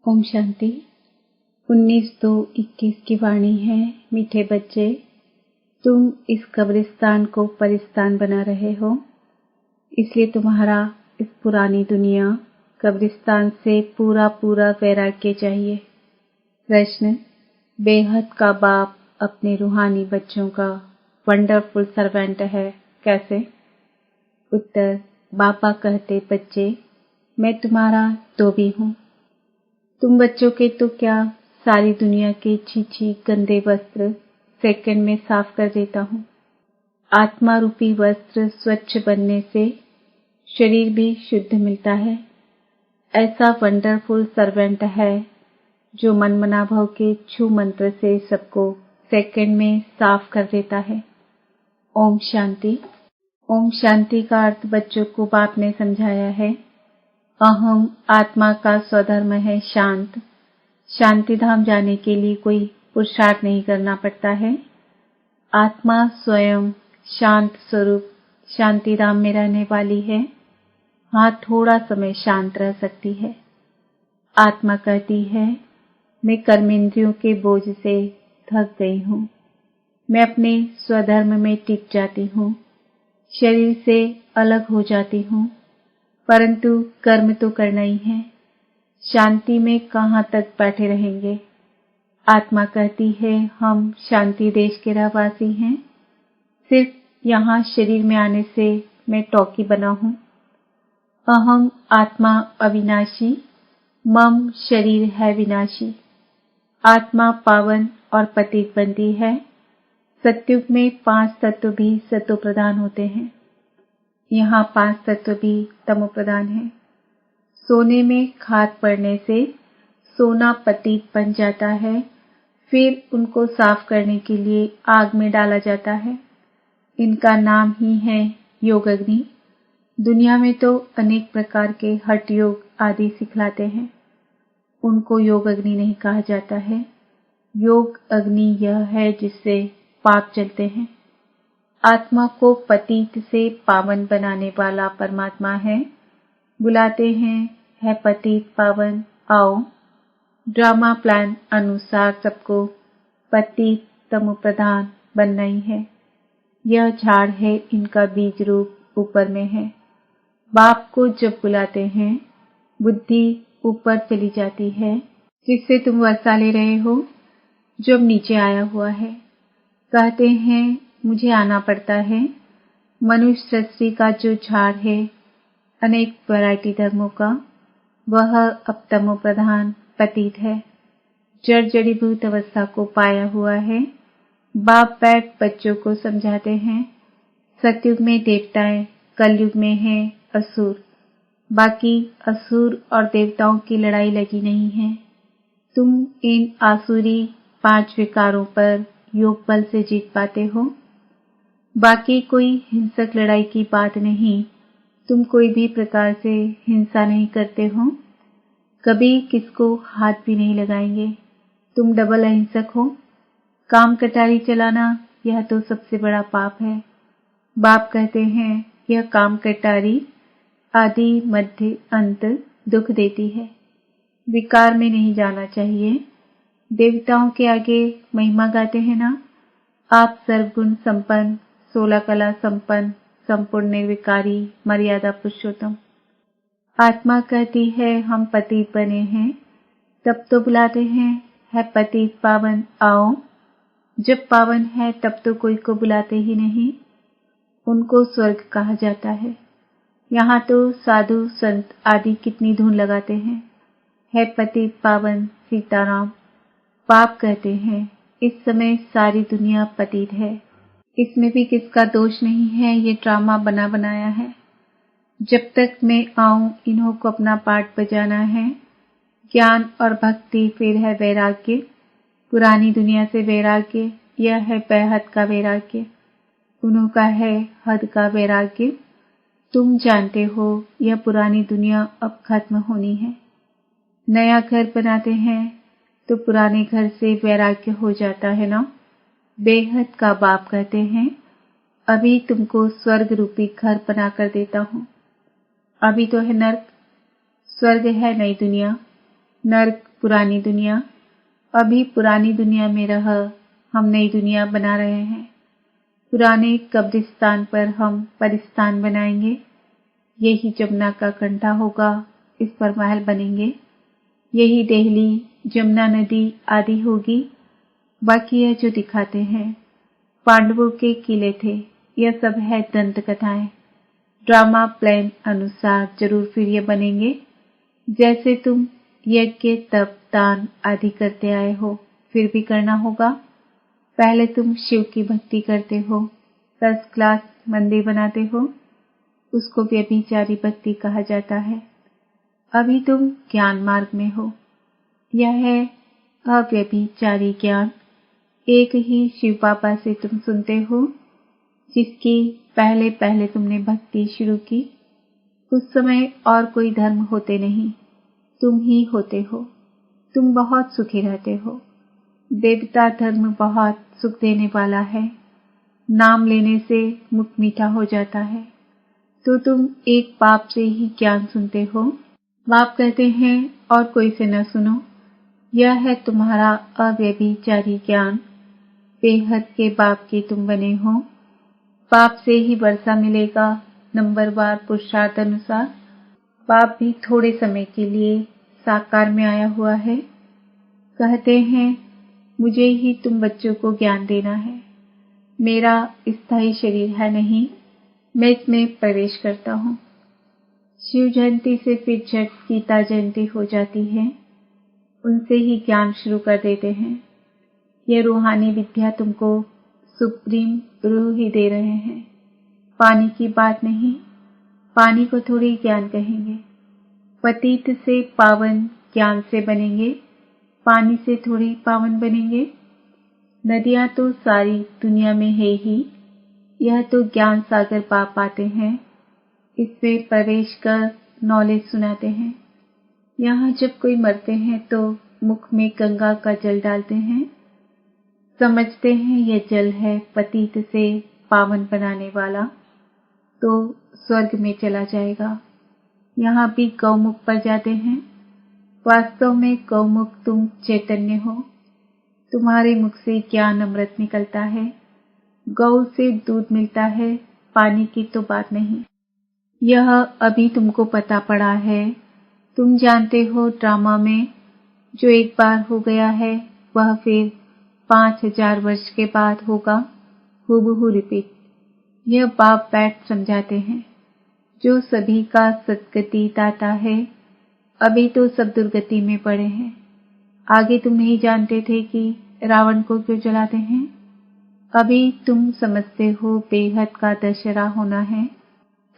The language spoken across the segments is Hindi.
ओम शांति। 19/2/21 की वाणी है। मीठे बच्चे, तुम इस कब्रिस्तान को परिस्तान बना रहे हो, इसलिए तुम्हारा इस पुरानी दुनिया कब्रिस्तान से पूरा वैराग्य चाहिए। प्रश्न: बेहद का बाप अपने रूहानी बच्चों का वंडरफुल सर्वेंट है, कैसे? उत्तर: बाबा कहते, बच्चे, मैं तुम्हारा भी हूँ। तुम बच्चों के तो क्या सारी दुनिया के छी गंदे वस्त्र सेकंड में साफ कर देता हूँ। आत्मा रूपी वस्त्र स्वच्छ बनने से शरीर भी शुद्ध मिलता है। ऐसा वंडरफुल सर्वेंट है जो मनमना भाव के छू मंत्र से सबको सेकंड में साफ कर देता है। ओम शांति। ओम शांति का अर्थ बच्चों को बाप ने समझाया है। अहम आत्मा का स्वधर्म है शांत। शांति धाम जाने के लिए कोई पुरुषार्थ नहीं करना पड़ता है। आत्मा स्वयं शांत स्वरूप शांति धाम में रहने वाली है। हाँ, थोड़ा समय शांत रह सकती है। आत्मा कहती है, मैं कर्मेंद्रियों के बोझ से थक गई हूँ। मैं अपने स्वधर्म में टिक जाती हूँ, शरीर से अलग हो जाती हूँ, परंतु कर्म तो करना ही है। शांति में कहाँ तक बैठे रहेंगे? आत्मा कहती है, हम शांति देश के रहवासी हैं। सिर्फ यहाँ शरीर में आने से मैं टॉकी बना हूँ। अहम आत्मा अविनाशी, मम शरीर है विनाशी। आत्मा पावन और पतित बनती है। सत्युग में 5 तत्व भी सतो प्रधान होते हैं। यहाँ 5 तत्व भी तमो प्रधान है। सोने में खाद पड़ने से सोना पतित बन जाता है, फिर उनको साफ करने के लिए आग में डाला जाता है। इनका नाम ही है योग अग्नि। दुनिया में तो अनेक प्रकार के हठ योग आदि सिखलाते हैं, उनको योग अग्नि नहीं कहा जाता है। योग अग्नि यह है जिससे पाप जलते हैं। आत्मा को पतित से पावन बनाने वाला परमात्मा है। बुलाते हैं, है पतित पावन, आओ। ड्रामा प्लान अनुसार सबको पतित तमो प्रधान बनना ही है। यह झाड़ है, इनका बीज रूप ऊपर में है। बाप को जब बुलाते हैं, बुद्धि ऊपर चली जाती है, जिससे तुम वर्षा ले रहे हो, जो अब नीचे आया हुआ है। कहते हैं, मुझे आना पड़ता है। मनुष्य सृष्टि का जो झाड़ है, अनेक वैरायटी धर्मों का, वह अब तमो प्रधान पतित है। जड़ जड़ीभूत अवस्था को पाया हुआ है। बाप बैठ बच्चों को समझाते हैं। सतयुग में देवताएं, कलयुग में है असुर। बाकी असुर और देवताओं की लड़ाई लगी नहीं है। तुम इन आसुरी 5 विकारों पर योग बल से जीत पाते हो। बाकी कोई हिंसक लड़ाई की बात नहीं। तुम कोई भी प्रकार से हिंसा नहीं करते हो, कभी किसको हाथ भी नहीं लगाएंगे। तुम डबल अहिंसक हो। काम कटारी चलाना, यह तो सबसे बड़ा पाप है। बाप कहते हैं, यह काम कटारी आदि मध्य अंत दुख देती है। विकार में नहीं जाना चाहिए। देवताओं के आगे महिमा गाते हैं ना, आप सर्वगुण संपन्न, 16 कला संपन्न, संपूर्ण निर्विकारी, मर्यादा पुरुषोत्तम। आत्मा कहती है, हम पतित बने हैं, तब तो बुलाते हैं, है पतित पावन, आओ। जब पावन है तब तो कोई को बुलाते ही नहीं। उनको स्वर्ग कहा जाता है। यहाँ तो साधु संत आदि कितनी धुन लगाते हैं, है पतित पावन सीताराम। पाप कहते हैं, इस समय सारी दुनिया पतित है। इसमें भी किसका दोष नहीं है, ये ड्रामा बना बनाया है। जब तक मैं आऊं, इन्हों को अपना पाठ बजाना है। ज्ञान और भक्ति, फिर है वैराग्य। पुरानी दुनिया से वैराग्य, यह है बेहद का वैराग्य। उन्हों का है हद का वैराग्य। तुम जानते हो, यह पुरानी दुनिया अब खत्म होनी है। नया घर बनाते हैं तो पुराने घर से वैराग्य हो जाता है ना। बेहद का बाप कहते हैं, अभी तुमको स्वर्ग रूपी घर बना कर देता हूँ। अभी तो है नर्क, स्वर्ग है नई दुनिया, नर्क पुरानी दुनिया। अभी पुरानी दुनिया में रह हम नई दुनिया बना रहे हैं। पुराने कब्रिस्तान पर हम परिस्तान बनाएंगे। यही जमुना का कंठा होगा, इस पर महल बनेंगे। यही देहली, जमुना नदी आदि होगी। बाकी यह जो दिखाते हैं पांडवों के किले थे, यह सब है दंत कथाएं। ड्रामा प्लान अनुसार जरूर फिर ये बनेंगे। जैसे तुम यज्ञ, तप, दान आदि करते आए हो, फिर भी करना होगा। पहले तुम शिव की भक्ति करते हो, 10 क्लास मंदिर बनाते हो, उसको व्यभिचारी भक्ति कहा जाता है। अभी तुम ज्ञान मार्ग में हो, यह है अव्यभिचारी ज्ञान। एक ही शिव बाबा से तुम सुनते हो, जिसकी पहले पहले तुमने भक्ति शुरू की। उस समय और कोई धर्म होते नहीं, तुम ही होते हो। तुम बहुत सुखी रहते हो। देवता धर्म बहुत सुख देने वाला है। नाम लेने से मुख मीठा हो जाता है। तो तुम एक बाप से ही ज्ञान सुनते हो। बाप कहते हैं और कोई से न सुनो। यह है तुम्हारा अव्यभिचारी ज्ञान। बेहद के बाप के तुम बने हो। बाप से ही वर्षा मिलेगा, नंबरवार पुरुषार्थ अनुसार। बाप भी थोड़े समय के लिए साकार में आया हुआ है। कहते हैं मुझे ही तुम बच्चों को ज्ञान देना है। मेरा स्थायी शरीर है नहीं, मैं इसमें प्रवेश करता हूँ। शिव जयंती से फिर झट गीता जयंती हो जाती है। उनसे ही ज्ञान शुरू कर देते हैं। यह रूहानी विद्या तुमको सुप्रीम रूह ही दे रहे हैं। पानी की बात नहीं, पानी को थोड़ी ज्ञान कहेंगे। पतित से पावन ज्ञान से बनेंगे, पानी से थोड़ी पावन बनेंगे। नदियां तो सारी दुनिया में है ही, यह तो ज्ञान सागर पाप आते हैं। इसमें प्रवेश कर नॉलेज सुनाते हैं। यहाँ जब कोई मरते हैं तो मुख में गंगा का जल डालते हैं। समझते हैं यह जल है पतित से पावन बनाने वाला, तो स्वर्ग में चला जाएगा। यहाँ भी गौमुख पर जाते हैं। वास्तव में गौमुख तुम चैतन्य हो। तुम्हारे मुख से ज्ञान अमृत निकलता है। गौ से दूध मिलता है, पानी की तो बात नहीं। यह अभी तुमको पता पड़ा है। तुम जानते हो ड्रामा में जो एक बार हो गया है वह फिर 5000 वर्ष के बाद होगा, हूबहू रिपीट। यह बाप बैठ समझाते हैं। जो सभी का सद्गति दाता है। अभी तो सब दुर्गति में पड़े हैं। आगे तुम नहीं जानते थे कि रावण को क्यों जलाते हैं। अभी तुम समझते हो बेहद का दशहरा होना है।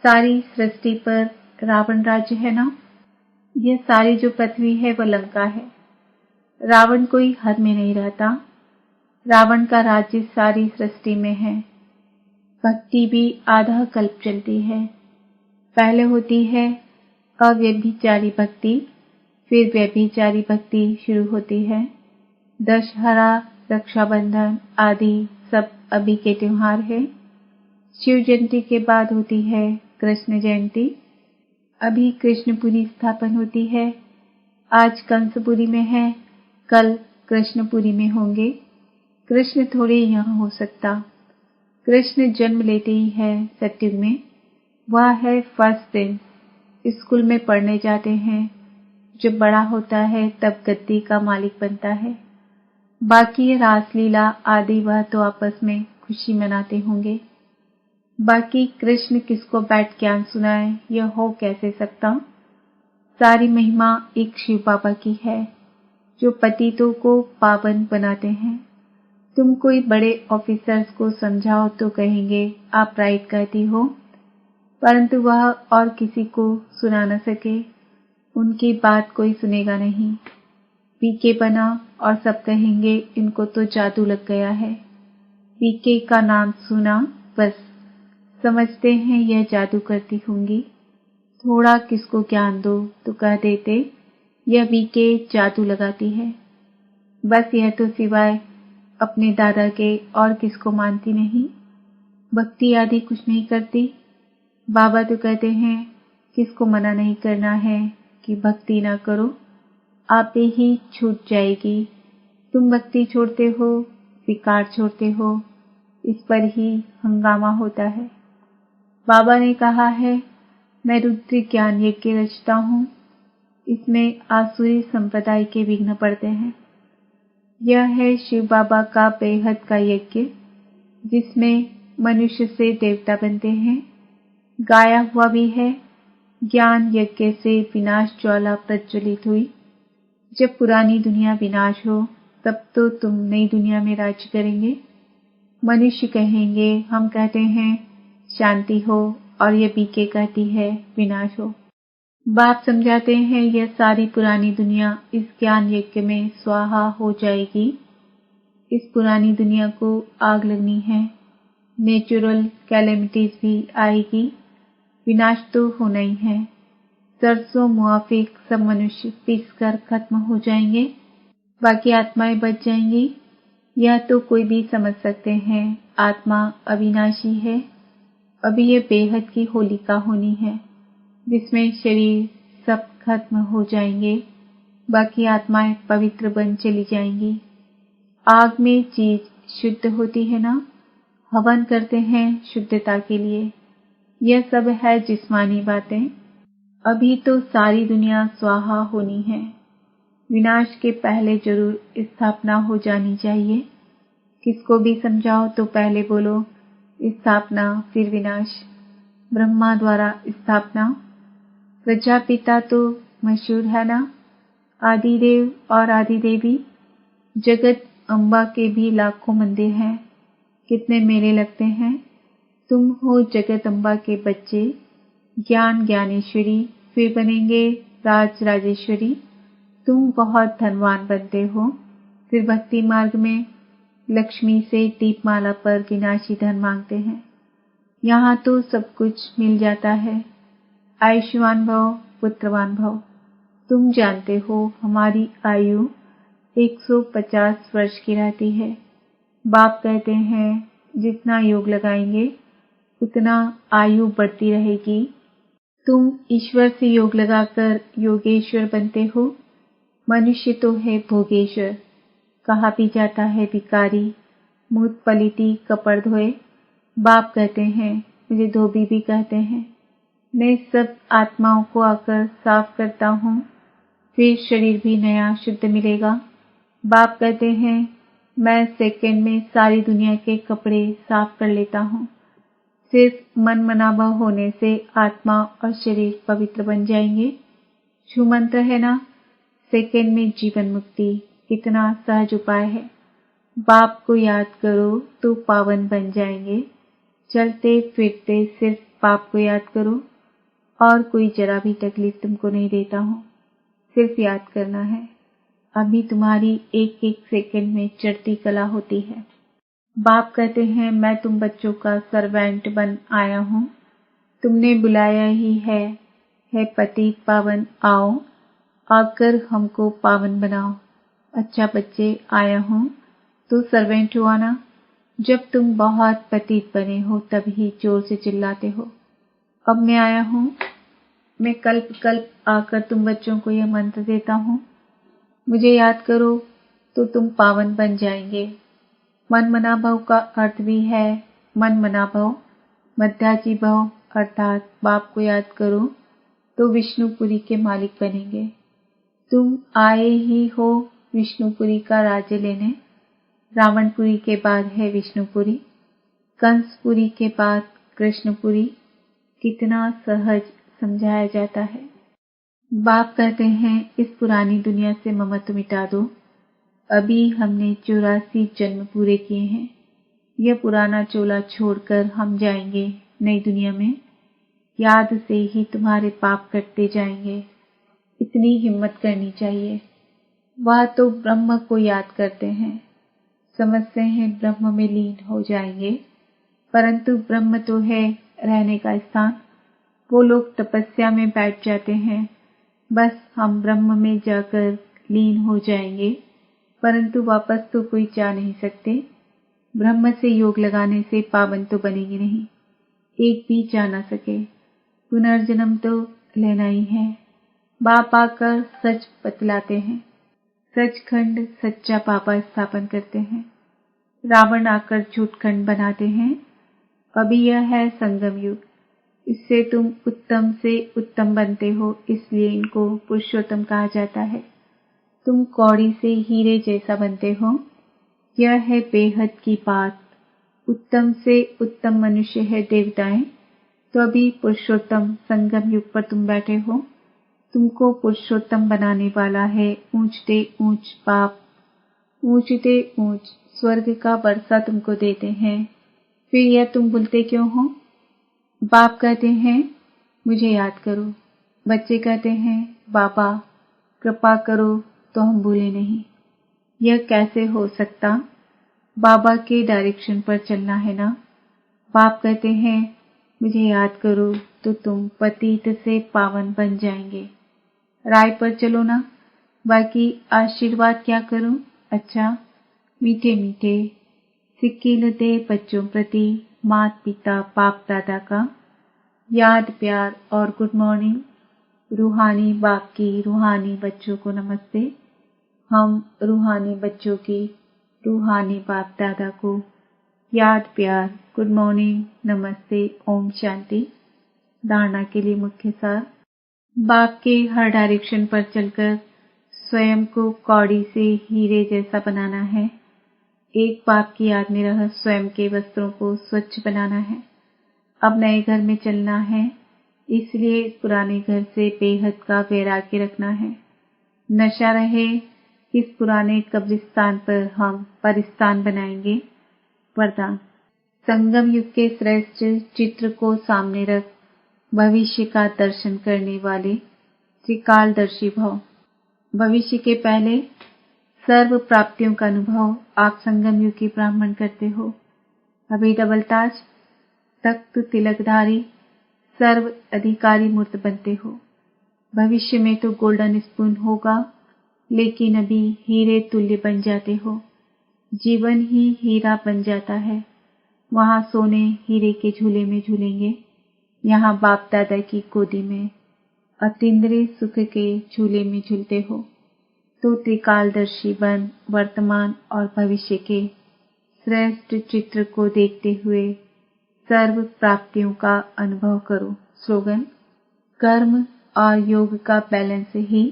सारी सृष्टि पर रावण राज्य है ना। यह सारी जो पृथ्वी है वह लंका है। रावण कोई हद में नहीं रहता। रावण का राज्य सारी सृष्टि में है। भक्ति भी आधा कल्प चलती है। पहले होती है अव्यभिचारी भक्ति, फिर व्यभिचारी भक्ति शुरू होती है। दशहरा, रक्षाबंधन आदि सब अभी के त्योहार है। शिव जयंती के बाद होती है कृष्ण जयंती। अभी कृष्णपुरी स्थापन होती है। आज कंसपुरी में है, कल कृष्णपुरी में होंगे। कृष्ण थोड़े यहाँ हो सकता। कृष्ण जन्म लेते ही है सत्युग में। वह है फर्स्ट दिन। स्कूल में पढ़ने जाते हैं। जब बड़ा होता है तब गद्दी का मालिक बनता है। बाकी ये रासलीला आदि वह तो आपस में खुशी मनाते होंगे। बाकी कृष्ण किसको बैठ ज्ञान सुनाए यह हो कैसे सकता। सारी महिमा एक शिव बाबा की है जो पतितों को पावन बनाते हैं। तुम कोई बड़े ऑफिसर्स को समझाओ तो कहेंगे आप राइट कहती हो, परंतु वह और किसी को सुना न सके। उनकी बात कोई सुनेगा नहीं। पीके बना और सब कहेंगे इनको तो जादू लग गया है। पीके का नाम सुना बस समझते हैं यह जादू करती होंगी। थोड़ा किसको ज्ञान दो तो कह देते यह बीके जादू लगाती है। बस यह तो सिवाय अपने दादा के और किसको मानती नहीं। भक्ति आदि कुछ नहीं करती। बाबा तो कहते हैं किसको मना नहीं करना है कि भक्ति ना करो। आपे ही छूट जाएगी। तुम भक्ति छोड़ते हो, विकार छोड़ते हो, इस पर ही हंगामा होता है। बाबा ने कहा है, मैं रुद्र ज्ञान यज्ञ रचता हूँ, इसमें आसुरी संप्रदाय के विघ्न पड़ते हैं। यह है शिव बाबा का बेहद का यज्ञ, जिसमें मनुष्य से देवता बनते हैं। गाया हुआ भी है, ज्ञान यज्ञ से विनाश ज्वाला प्रज्वलित हुई। जब पुरानी दुनिया विनाश हो, तब तो तुम नई दुनिया में राज्य करेंगे। मनुष्य कहेंगे, हम कहते हैं शांति हो, और ये बीके कहती है विनाश हो। बाप समझाते हैं, यह सारी पुरानी दुनिया इस ज्ञान यज्ञ में स्वाहा हो जाएगी। इस पुरानी दुनिया को आग लगनी है, नेचुरल कैलेमिटीज भी आएगी, विनाश तो होना ही है। सरसों मुआफिक सब मनुष्य पीसकर खत्म हो जाएंगे, बाकी आत्माएं बच जाएंगी। यह तो कोई भी समझ सकते हैं, आत्मा अविनाशी है। अभी ये बेहद की होलिका होनी है, जिसमें शरीर सब खत्म हो जाएंगे, बाकी आत्माएं पवित्र बन चली जाएंगी। आग में चीज शुद्ध होती है ना, हवन करते हैं शुद्धता के लिए। यह सब है जिस्मानी बातें। अभी तो सारी दुनिया स्वाहा होनी है, विनाश के पहले जरूर स्थापना हो जानी चाहिए। किसको भी समझाओ तो पहले बोलो स्थापना फिर विनाश। ब्रह्मा द्वारा स्थापना। प्रजापिता तो मशहूर है ना, आदिदेव और आदिदेवी। जगत अम्बा के भी लाखों मंदिर हैं, कितने मेले लगते हैं। तुम हो जगत अम्बा के बच्चे, ज्ञान ज्ञानेश्वरी, फिर बनेंगे राज राजेश्वरी। तुम बहुत धनवान बनते हो, फिर भक्ति मार्ग में लक्ष्मी से दीपमाला पर विनाशी धन मांगते हैं। यहाँ तो सब कुछ मिल जाता है। आयुष्मान भव, पुत्रवान भव। तुम जानते हो हमारी आयु 150 वर्ष की रहती है। बाप कहते हैं जितना योग लगाएंगे उतना आयु बढ़ती रहेगी। तुम ईश्वर से योग लगाकर योगेश्वर बनते हो। मनुष्य तो है भोगेश्वर, कहा भी जाता है भिखारी, मुँह पलीती कपड़ धोए। बाप कहते हैं, मुझे धोबी भी कहते हैं। मैं सब आत्माओं को आकर साफ करता हूँ, फिर शरीर भी नया शुद्ध मिलेगा। बाप कहते हैं, मैं सेकंड में सारी दुनिया के कपड़े साफ कर लेता हूँ। सिर्फ मन मनाभव होने से आत्मा और शरीर पवित्र बन जाएंगे। छू मंत्र है ना, सेकंड में जीवन मुक्ति। कितना सहज उपाय है। बाप को याद करो तो पावन बन जाएंगे। चलते फिरते सिर्फ बाप को याद करो, और कोई जरा भी तकलीफ तुमको नहीं देता हूँ। सिर्फ याद करना है। अभी तुम्हारी एक एक सेकंड में चढ़ती कला होती है। बाप कहते हैं, मैं तुम बच्चों का सर्वेंट बन आया हूँ। तुमने बुलाया ही है पतित पावन, आओ आकर हमको पावन बनाओ। अच्छा बच्चे, आया हूँ तो सर्वेंट हुआ ना। जब तुम बहुत पतित बने हो तभी जोर से चिल्लाते हो। अब मैं आया हूँ, मैं कल्प कल्प आकर तुम बच्चों को यह मंत्र देता हूँ। मुझे याद करो तो तुम पावन बन जाएंगे। मन मना भव का अर्थ भी है मन मना भव, मध्याजी भव, अर्थात बाप को याद करो तो विष्णुपुरी के मालिक बनेंगे। तुम आए ही हो विष्णुपुरी का राज्य लेने। रावणपुरी के बाद है विष्णुपुरी, कंसपुरी के बाद कृष्णपुरी। कितना सहज समझाया जाता है। बाप कहते हैं, इस पुरानी दुनिया से ममत्व मिटा दो। अभी हमने 84 जन्म पूरे किए हैं। यह पुराना चोला छोड़कर हम जाएंगे नई दुनिया में। याद से ही तुम्हारे पाप कटते जाएंगे। इतनी हिम्मत करनी चाहिए। वह तो ब्रह्म को याद करते हैं, समझते हैं ब्रह्म में लीन हो जाएंगे, परंतु ब्रह्म तो है रहने का स्थान। वो लोग तपस्या में बैठ जाते हैं, बस हम ब्रह्म में जाकर लीन हो जाएंगे, परंतु वापस तो कोई जा नहीं सकते। ब्रह्म से योग लगाने से पावन तो बनेंगे नहीं, एक भी जा ना सके। पुनर्जन्म तो लेना ही है। बाप आकर सच बतलाते हैं, सचखंड सच्चा पापा स्थापन करते हैं। रावण आकर झूठखंड बनाते हैं। अभी यह है संगम युग, इससे तुम उत्तम से उत्तम बनते हो, इसलिए इनको पुरुषोत्तम कहा जाता है। तुम कौड़ी से हीरे जैसा बनते हो, यह है बेहद की बात। उत्तम से उत्तम मनुष्य है देवताएं, तो अभी पुरुषोत्तम संगम युग पर तुम बैठे हो। तुमको पुरुषोत्तम बनाने वाला है ऊंचते ऊंच बाप। ऊंचते ऊंच स्वर्ग का वर्षा तुमको देते हैं, फिर यह तुम भूलते क्यों हो? बाप कहते हैं मुझे याद करो, बच्चे कहते हैं बाबा कृपा करो तो हम भूले नहीं। यह कैसे हो सकता? बाबा के डायरेक्शन पर चलना है ना। बाप कहते हैं मुझे याद करो तो तुम पतित से पावन बन जाएंगे। राय पर चलो ना, बाकी आशीर्वाद क्या करूं? अच्छा, मीठे मीठे सिक्किल दे बच्चों प्रति माता पिता बाप दादा का याद प्यार और गुड मॉर्निंग। रूहानी बाप की रूहानी बच्चों को नमस्ते। हम रूहानी बच्चों की रूहानी बाप दादा को याद प्यार गुड मॉर्निंग नमस्ते ओम शांति। धारणा के लिए मुख्य सार, बाप के हर डायरेक्शन पर चलकर स्वयं को कौड़ी से हीरे जैसा बनाना है। एक बाप की याद में रह स्वयं के वस्त्रों को स्वच्छ बनाना है। अब नए घर में चलना है, इसलिए पुराने घर से बेहद का वैराग्य रखना है। नशा रहे, इस पुराने कब्रिस्तान पर हम परिस्तान बनाएंगे। वरदान, संगम युग के श्रेष्ठ चित्र को सामने रख भविष्य का दर्शन करने वाले त्रिकालदर्शी भव। भविष्य के पहले सर्व प्राप्तियों का अनुभव आप संगम युग के ब्राह्मण करते हो। अभी डबल ताज तख्त तिलकधारी सर्व अधिकारी मूर्त बनते हो। भविष्य में तो गोल्डन स्पून होगा, लेकिन अभी हीरे तुल्य बन जाते हो। जीवन ही हीरा बन जाता है। वहां सोने हीरे के झूले में झूलेंगे, यहाँ बाप दादा की गोदी में अतीन्द्रिय सुख के झूले में झूलते हो। तो त्रिकालदर्शी बन वर्तमान और भविष्य के श्रेष्ठ चित्र को देखते हुए सर्व प्राप्तियों का अनुभव करो। स्लोगन, कर्म और योग का बैलेंस ही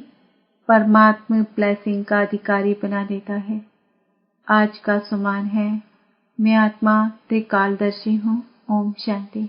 परमात्मा ब्लेसिंग का अधिकारी बना देता है। आज का सुमान है, मैं आत्मा त्रिकालदर्शी हूँ। ओम शांति।